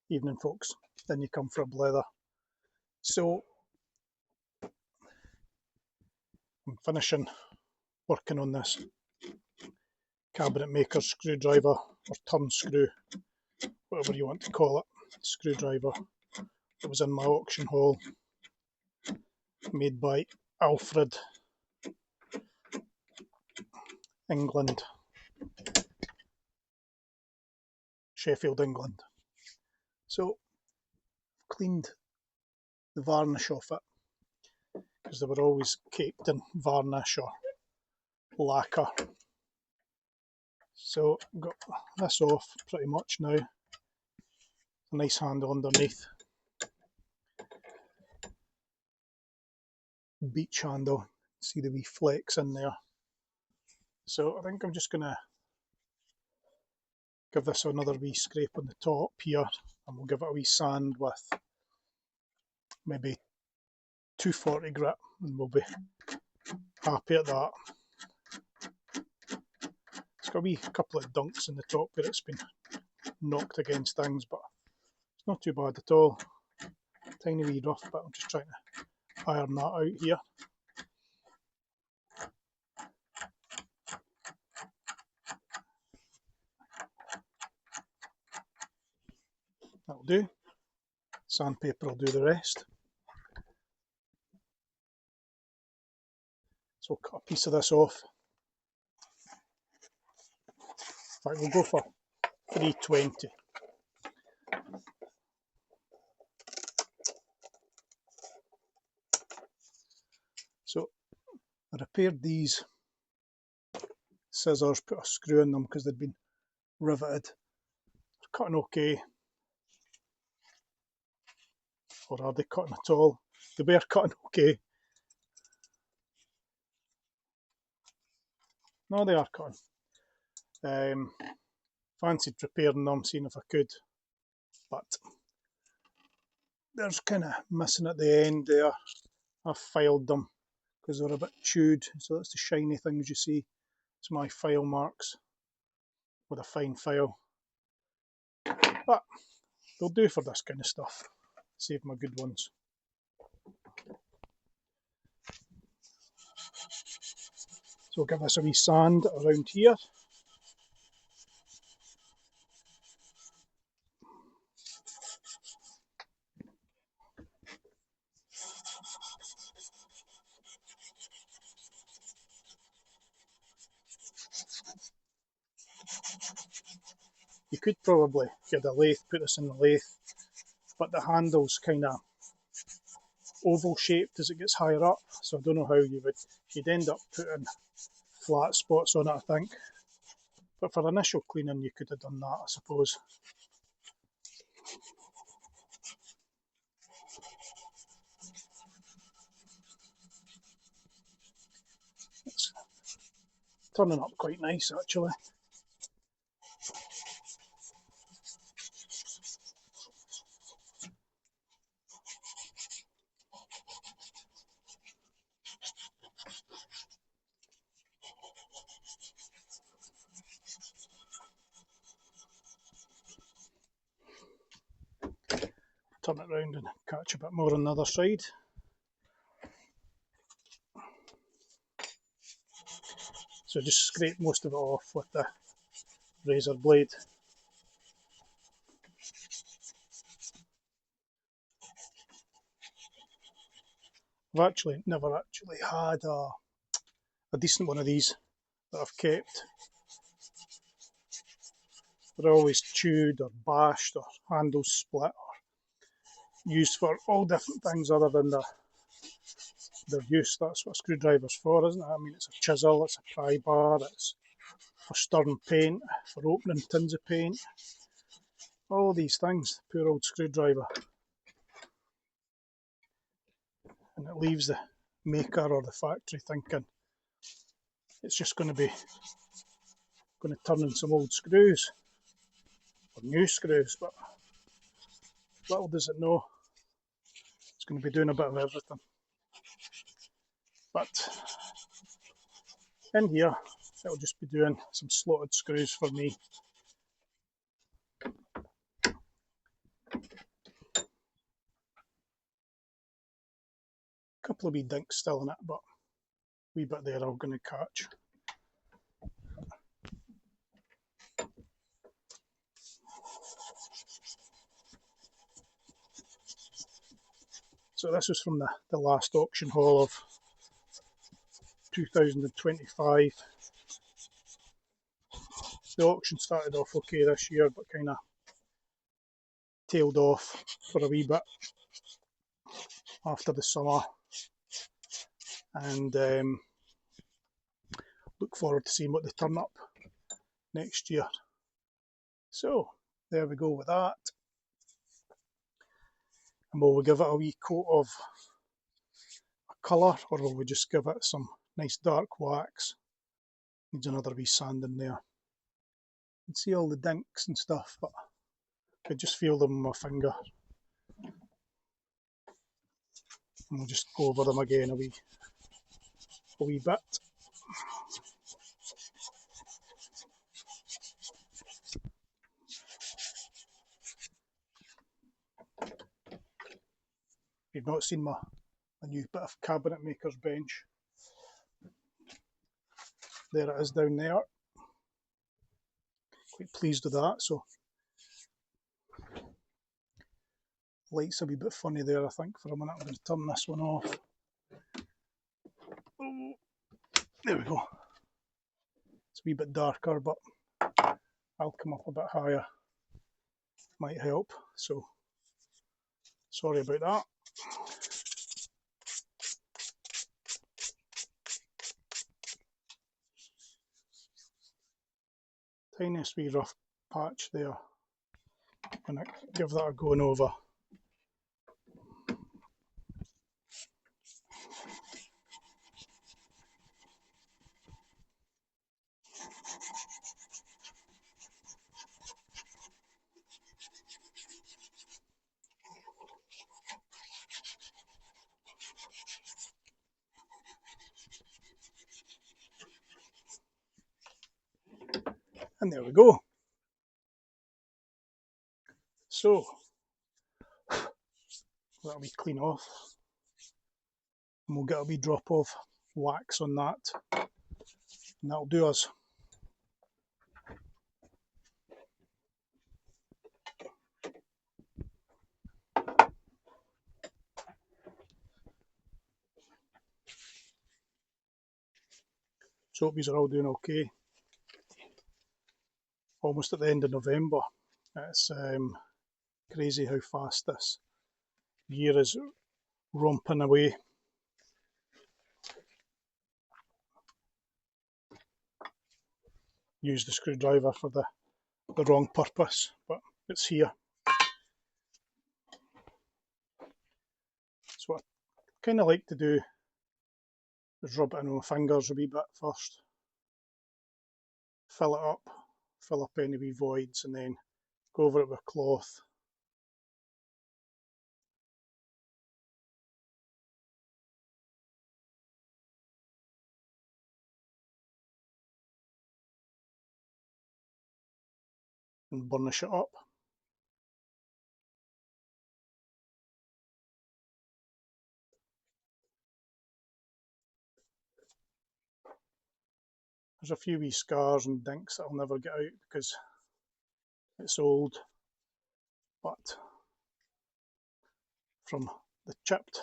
evening folks, then you come for a blether. So I'm finishing working on this cabinet maker screwdriver, or Turnscrew, whatever you want to call it, screwdriver. It was in my auction haul, made by Alfred, England, Sheffield, England. So I've cleaned the varnish off it, because they were always caked in varnish or lacquer. So I've got this off pretty much now. A nice handle underneath. Beach handle. See the wee flecks in there. So I think I'm just going to give this another wee scrape on the top here, and we'll give it a wee sand with maybe 240 grit, and we'll be happy at that. It's got a wee couple of dunks in the top where it's been knocked against things, but it's not too bad at all. Tiny wee rough bit, I'm just trying to iron that out here. That'll do. Sandpaper will do the rest. So we'll cut a piece of this off. In fact, we'll go for 320. So I repaired these scissors, put a screw in them because they'd been riveted. They're cutting okay. Or are they cutting at all? They were cutting okay. No, they are cutting. Fancied repairing them, seeing if I could, but there's kind of missing at the end there. I've filed them because they're a bit chewed, so that's the shiny things you see. It's my file marks with a fine file, but they'll do for this kind of stuff. Save my good ones. So we'll give this a wee sand around here. You could probably get a lathe, put this in the lathe, but the handle's kind of oval shaped as it gets higher up, so I don't know how you'd end up putting flat spots on it, I think. But for initial cleaning you could have done that, I suppose. It's turning up quite nice actually. Turn it round and catch a bit more on the other side. So just scrape most of it off with the razor blade. I've actually never actually had a decent one of these that I've kept. They're always chewed or bashed or handles split or used for all different things other than their use. That's what a screwdriver's for, isn't it? I mean, it's a chisel, it's a pry bar, it's for stirring paint, for opening tins of paint, all these things. Poor old screwdriver. And it leaves the maker or the factory thinking it's just going to turn in some old screws or new screws, but little does it know it's going to be doing a bit of everything. But in here it'll just be doing some slotted screws for me. couple of wee dinks still in it, but a wee bit there I'm going to catch. So this was from the last auction haul of 2025. The auction started off okay this year, but kind of tailed off for a wee bit after the summer, and look forward to seeing what they turn up next year. So there we go with that. And will we give it a wee coat of a colour, or will we just give it some nice dark wax? Needs another wee sand in there. You can see all the dinks and stuff, but I could just feel them with my finger. And we'll just go over them again a wee bit. If you've not seen my new bit of cabinet maker's bench, there it is down there. Quite pleased with that. So light's a wee bit funny there, I think, for a minute. I'm going to turn this one off. Oh, there we go. It's a wee bit darker, but I'll come up a bit higher. Might help. So sorry about that. Tiniest wee rough patch there. I'm going to give that a going over. And there we go. So that'll be clean off, and we'll get a wee drop of wax on that, and that'll do us. So hope these are all doing okay. Almost at the end of November. It's crazy how fast this year is romping away. Used the screwdriver for the wrong purpose, but it's here. So what I kind of like to do is rub it in with my fingers a wee bit first, fill it up, fill up any wee voids, and then go over it with a cloth. And burnish it up. There's a few wee scars and dinks that I'll never get out because it's old, but from the chipped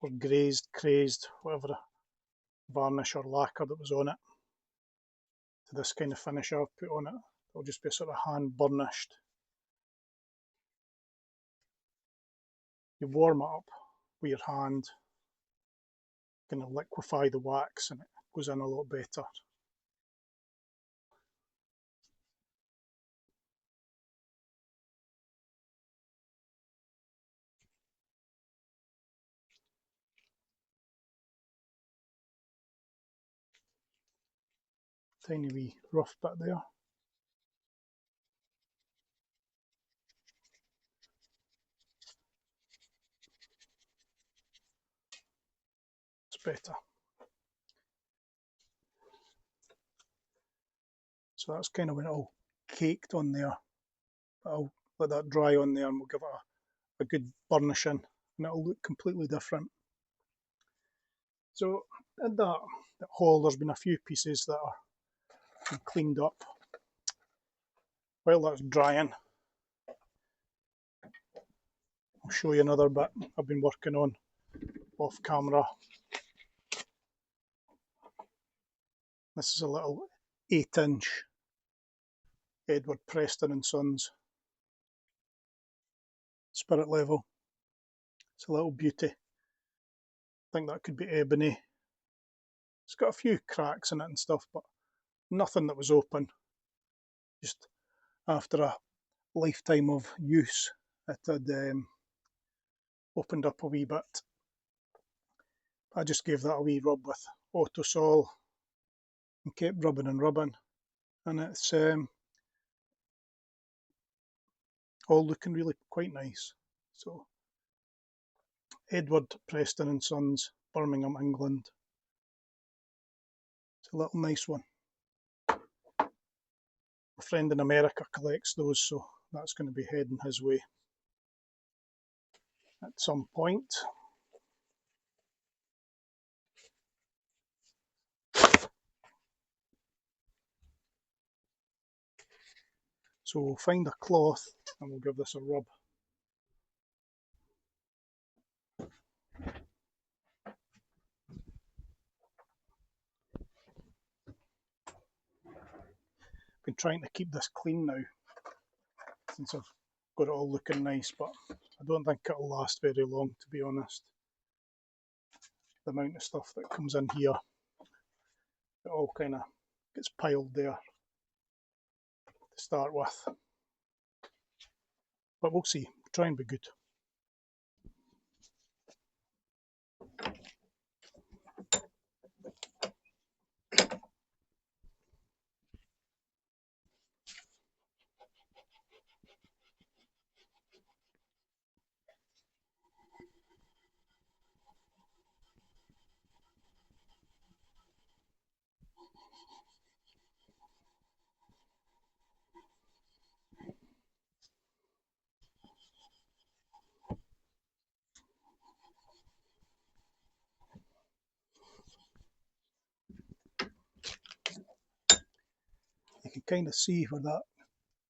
or crazed, whatever varnish or lacquer that was on it, to this kind of finish I've put on it, it'll just be sort of hand burnished. You warm it up with your hand, kind of liquefy the wax, and it goes in a lot better. Tiny wee rough bit there. It's better. So that's kind of when it all caked on there. I'll let that dry on there and we'll give it a good burnishing, and it'll look completely different. So in that hole there's been a few pieces that are been cleaned up. While that's drying, I'll show you another bit I've been working on off camera. This is a little 8-inch Edward Preston and Sons spirit level. It's a little beauty. I think that could be ebony. It's got a few cracks in it and stuff, but nothing that was open. Just after a lifetime of use, it had opened up a wee bit. I just gave that a wee rub with Autosol and kept rubbing and rubbing, and it's all looking really quite nice. So Edward Preston and Sons, Birmingham, England. It's a little nice one. A friend in America collects those, so that's going to be heading his way at some point. So we'll find a cloth and we'll give this a rub. Been trying to keep this clean now since I've got it all looking nice, but I don't think it'll last very long, to be honest. The amount of stuff that comes in here, it all kind of gets piled there to start with. But we'll see, we'll try and be good. You can kind of see where that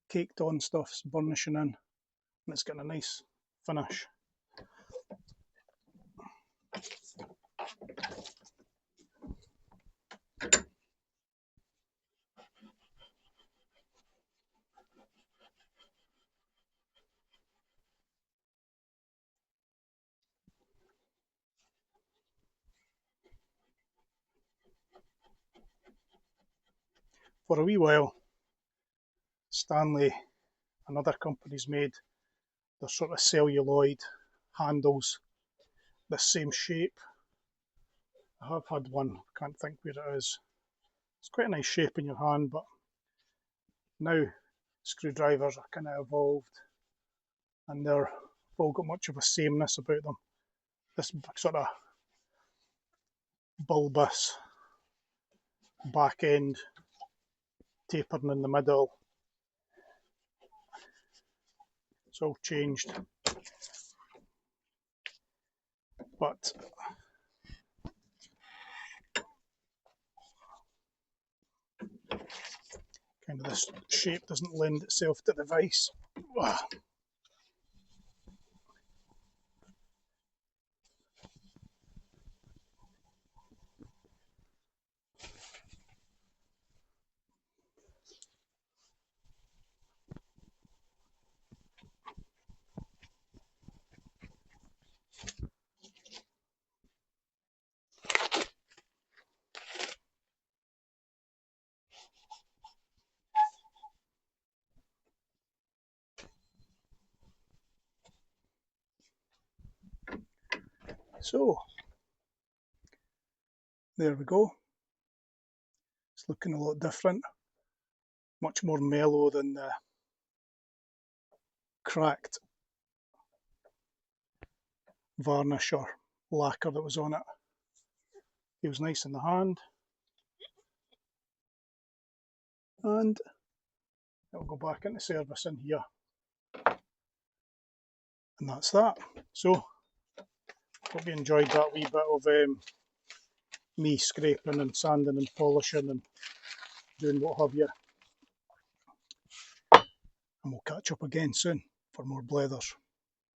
caked on stuff's burnishing in, and it's getting a nice finish. For a wee while, Stanley and other companies made their sort of celluloid handles this same shape. I have had one, can't think where it is. It's quite a nice shape in your hand, but now screwdrivers are kind of evolved and they've all got much of a sameness about them. This sort of bulbous back end tapering in the middle. It's all changed, but kind of this shape doesn't lend itself to the vise. So there we go. It's looking a lot different, much more mellow than the cracked varnish or lacquer that was on it. Feels nice in the hand, and it'll go back into service in here, and that's that. So hope you enjoyed that wee bit of me scraping and sanding and polishing and doing what have you. And we'll catch up again soon for more blethers.